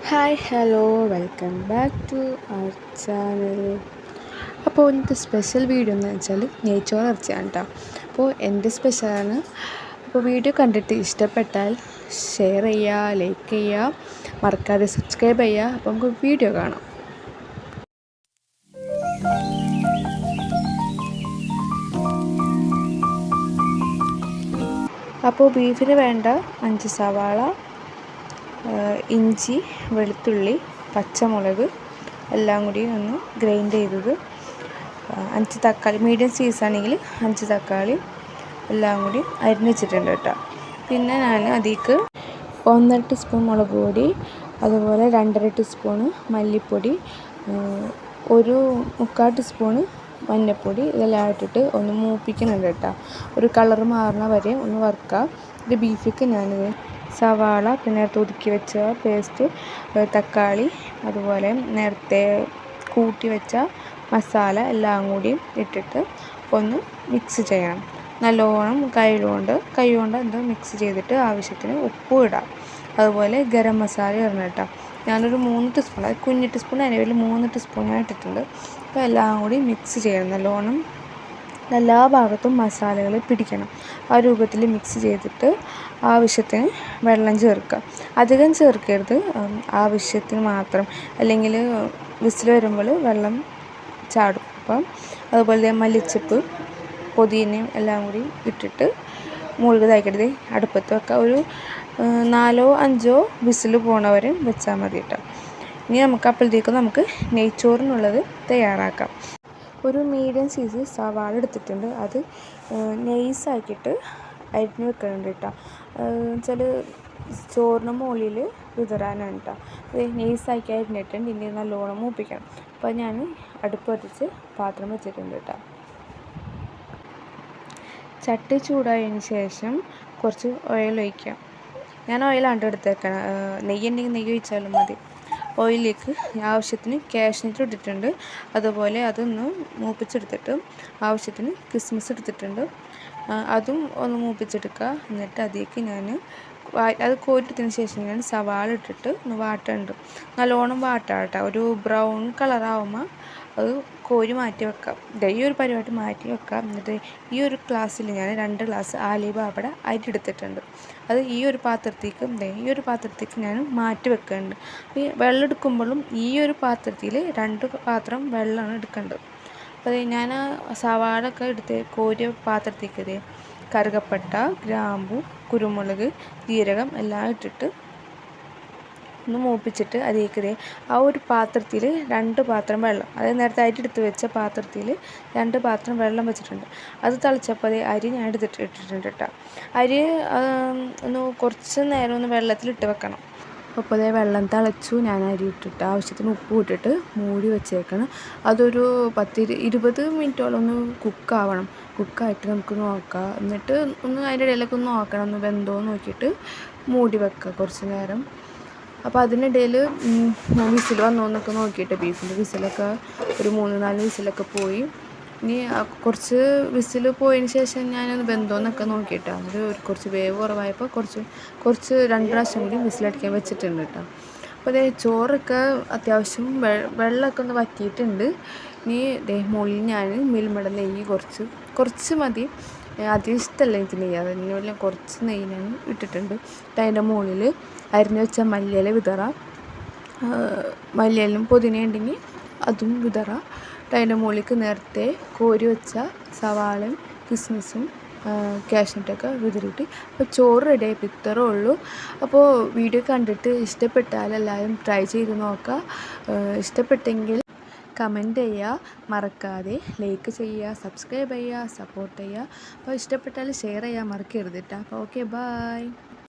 Hi hello welcome back to our channel. അപ്പോൾ ഇന്നത്തെ special video എന്ന് വെച്ചാൽ നെയ്ച്ചോറ് ഇറച്ചിയാണ് കേട്ടോ. അപ്പോൾ എൻ്റെ സ്പെഷ്യലാണ്. അപ്പോൾ വീഡിയോ കണ്ടിട്ട് ഇഷ്ടപ്പെട്ടാൽ ഷെയർ ചെയ്യുക, ലൈക്ക് ചെയ്യുക, മറക്കാതെ സബ്സ്ക്രൈബ് ചെയ്യുക. അപ്പോൾ നമുക്ക് വീഡിയോ കാണാം. അപ്പോൾ ബീഫിന് വേണ്ട 5 സവാള, ഇഞ്ചി, വെളുത്തുള്ളി, പച്ചമുളക് എല്ലാം കൂടി ഒന്ന് ഗ്രൈൻഡ് ചെയ്തത്, 5 തക്കാളി, മീഡിയം സൈസാണെങ്കിൽ 5 തക്കാളി എല്ലാം കൂടി അരിഞ്ഞ് വെച്ചിട്ടുണ്ട് കേട്ടോ. പിന്നെ ഞാൻ അതിലേക്ക് 1.5 ടീസ്പൂൺ മുളക് പൊടി, അതുപോലെ 2.5 ടീസ്പൂണ് മല്ലിപ്പൊടി, 1/4 ടീസ്പൂണ് മഞ്ഞൾപ്പൊടി ഇതെല്ലാം ഇട്ടിട്ട് ഒന്ന് മൂപ്പിക്കുന്നുണ്ട് കേട്ടോ. ഒരു കളർ മാറുന്ന വരെ ഒന്ന് വറുക്കുക. ഇത് ബീഫിക്ക് ഞാൻ സവാള, പിന്നെ ഒതുക്കി വെച്ച പേസ്റ്റ്, തക്കാളി, അതുപോലെ നേരത്തെ കൂട്ടി വെച്ച മസാല എല്ലാം കൂടി ഇട്ടിട്ട് ഒന്ന് മിക്സ് ചെയ്യണം. നല്ലോണം കൈ കൊണ്ട് എന്ത് മിക്സ് ചെയ്തിട്ട് ആവശ്യത്തിന് ഉപ്പും ഇടാം. അതുപോലെ ഗരം മസാല ഇടണം കേട്ടോ. ഞാനൊരു 3 ടീസ്പൂൺ, അത് കുഞ്ഞ് ടീസ്പൂൺ അതിൻ്റെ 3 ടീസ്പൂൺ ഞാൻ ഇട്ടിട്ടുണ്ട്. അപ്പോൾ എല്ലാം കൂടി മിക്സ് ചെയ്യണം. നല്ലോണം എല്ലാ ഭാഗത്തും മസാലകൾ പിടിക്കണം. ആ രൂപത്തിൽ മിക്സ് ചെയ്തിട്ട് ആവശ്യത്തിന് വെള്ളം ചേർക്കുക. അധികം ചേർക്കരുത്, ആവശ്യത്തിന് മാത്രം, അല്ലെങ്കിൽ വിസിൽ വരുമ്പോൾ വെള്ളം ചാടും. അപ്പം അതുപോലെ മല്ലിച്ചപ്പ്, പുതിനയും എല്ലാം കൂടി ഇട്ടിട്ട് മുഴുകതാക്കരുത്, അടുപ്പത്ത് വെക്കുക. ഒരു 4-5 വിസിൽ പോണവരെ വെച്ചാൽ മതി കേട്ടോ. ഇനി നമുക്ക് നെയ്ച്ചോറിനുള്ളത് തയ്യാറാക്കാം. ഒരു മീഡിയം സൈസ് സവാള എടുത്തിട്ടുണ്ട്. അത് നൈസാക്കിയിട്ട് അരിഞ്ഞ് വെക്കുന്നുണ്ട് കേട്ടോ. വെച്ചാൽ ചോറിന് മുകളിൽ വിതറാനാണ് കേട്ടോ. അത് നൈസാക്കി അരിഞ്ഞിട്ടുണ്ട്. ഇനി നല്ലോണം മൂപ്പിക്കണം. അപ്പോൾ ഞാൻ അടുപ്പ് കത്തിച്ച് പാത്രം വെച്ചിട്ടുണ്ട് കേട്ടോ. ചട്ടി ചൂടായതിന് ശേഷം കുറച്ച് ഓയിൽ ഒഴിക്കാം. ഞാൻ ഓയിലാണ് എടുത്തേക്കണം. നെയ്യ് ഉണ്ടെങ്കിൽ നെയ്യ് ഒഴിച്ചാലും മതി. ഓയിലിലേക്ക് ആവശ്യത്തിന് കാഷ്നട്ട് ഇട്ടിട്ടുണ്ട്. അതുപോലെ അതൊന്ന് മൂപ്പിച്ചെടുത്തിട്ട് ആവശ്യത്തിന് കിസ്മിസ് എടുത്തിട്ടുണ്ട്. അതും ഒന്ന് മൂപ്പിച്ചെടുക്കുക. എന്നിട്ട് അതിലേക്ക് ഞാൻ അത് കോരിട്ടതിന് ശേഷം ഞാൻ സവാള ഇട്ടിട്ട് ഒന്ന് വാട്ടുന്നുണ്ട്. നല്ലോണം വാട്ടാം കേട്ടോ. ഒരു ബ്രൗൺ കളറാവുമ്പോൾ അത് കോരി മാറ്റി വെക്കാം. ഈ ഒരു പരിപാടി മാറ്റി വെക്കാം. എന്നിട്ട് ഈ ഒരു ഗ്ലാസ്സിൽ ഞാൻ 2 ഗ്ലാസ് ആലിബാബട അരി എടുത്തിട്ടുണ്ട്. അത് ഈ ഒരു പാത്രത്തേക്ക് ഞാൻ മാറ്റി വെക്കുന്നുണ്ട്. ഈ വെള്ളം എടുക്കുമ്പോഴും ഈ ഒരു പാത്രത്തിൽ 2 പാത്രം വെള്ളമാണ് എടുക്കേണ്ടത്. അപ്പോൾ ഞാൻ സവാള ഒക്കെ എടുത്ത് കോരിയ പാത്രത്തേക്ക് കറുകപ്പട്ട, ഗ്രാമ്പു, കുരുമുളക്, ജീരകം എല്ലാം ഇട്ടിട്ട് ഒന്ന് മൂപ്പിച്ചിട്ട് അതിലേക്ക് ആ ഒരു പാത്രത്തിൽ 2 പാത്രം വെള്ളം, അതായത് നേരത്തെ അരി എടുത്ത് വെച്ച പാത്രത്തിൽ 2 പാത്രം വെള്ളം വെച്ചിട്ടുണ്ട്. അത് തിളച്ചപ്പോൾ അരി ഞാൻ ഇട്ടിട്ടുണ്ട് കേട്ടോ. അരി ഒന്ന് കുറച്ച് നേരം ഒന്ന് വെള്ളത്തിലിട്ട് വെക്കണം. അപ്പോൾ വെള്ളം തിളച്ചു. ഞാൻ അരി ഇട്ടിട്ട് ആവശ്യത്തിന് ഉപ്പ് ഇട്ടിട്ട് മൂടി വെച്ചേക്കണം. അതൊരു 10-20 മിനിറ്റോളം ഒന്ന് കുക്കാവണം. കുക്കായിട്ട് നമുക്ക് നോക്കാം. എന്നിട്ട് ഒന്ന് അതിൻ്റെ ഇടയിലൊക്കെ ഒന്ന് നോക്കണം, ഒന്ന് വെന്തോ നോക്കിയിട്ട് മൂടി വെക്കുക കുറച്ച് നേരം. അപ്പോൾ അതിനിടയിൽ വിസിൽ വന്നോന്നൊക്കെ നോക്കിയിട്ട് ബീഫിൻ്റെ വിസിലൊക്കെ ഒരു 3-4 വിസിലൊക്കെ പോയി. ഇനി കുറച്ച് വിസിൽ പോയതിന് ശേഷം ഞാനൊന്ന് വെന്തോന്നൊക്കെ നോക്കിയിട്ടാണ്. അത് കുറച്ച് വേവ് കുറവായപ്പോൾ കുറച്ച് 2 പ്രാവശ്യം കൂടി വിസിലടിക്കാൻ വെച്ചിട്ടുണ്ട് കേട്ടോ. അപ്പോൾ ചോറൊക്കെ അത്യാവശ്യം വെള്ളമൊക്കെ ഒന്ന് വറ്റിയിട്ടുണ്ട്. ഇനി മുകളിൽ ഞാൻ മിൽമയുടെ നെയ്യ് കുറച്ച് മതി. അധികം ഇഷ്ടമല്ല എനിക്ക് നെയ്യ്, അതിന് കുറച്ച് നെയ്യ് ഞാൻ ഇട്ടിട്ടുണ്ട്. അതിൻ്റെ മുകളിൽ അരിഞ്ഞ് വെച്ച മല്ലിയില വിതറാം. മല്ലിയിലും പുതിന ഉണ്ടെങ്കിൽ അതും വിതറാം. അതിൻ്റെ മുകളിലേക്ക് നേരത്തെ കോരി വെച്ച സവാളയും കിസ്മിസും കാഷ്നട്ടൊക്കെ വിതറിയിട്ട് അപ്പോൾ ചോറ് റെഡിയായി ഇത്രേ ഉള്ളൂ. അപ്പോൾ വീഡിയോ കണ്ടിട്ട് ഇഷ്ടപ്പെട്ടാൽ എല്ലാവരും ട്രൈ ചെയ്ത് നോക്കുക. ഇഷ്ടപ്പെട്ടെങ്കിൽ കമൻറ്റ് ചെയ്യുക, മറക്കാതെ ലൈക്ക് ചെയ്യുക, സബ്സ്ക്രൈബ് ചെയ്യുക, സപ്പോർട്ട് ചെയ്യുക. അപ്പോൾ ഇഷ്ടപ്പെട്ടാൽ ഷെയർ ചെയ്യാൻ മറക്കരുത് കേട്ടോ. അപ്പോൾ ഓക്കെ, ബൈ.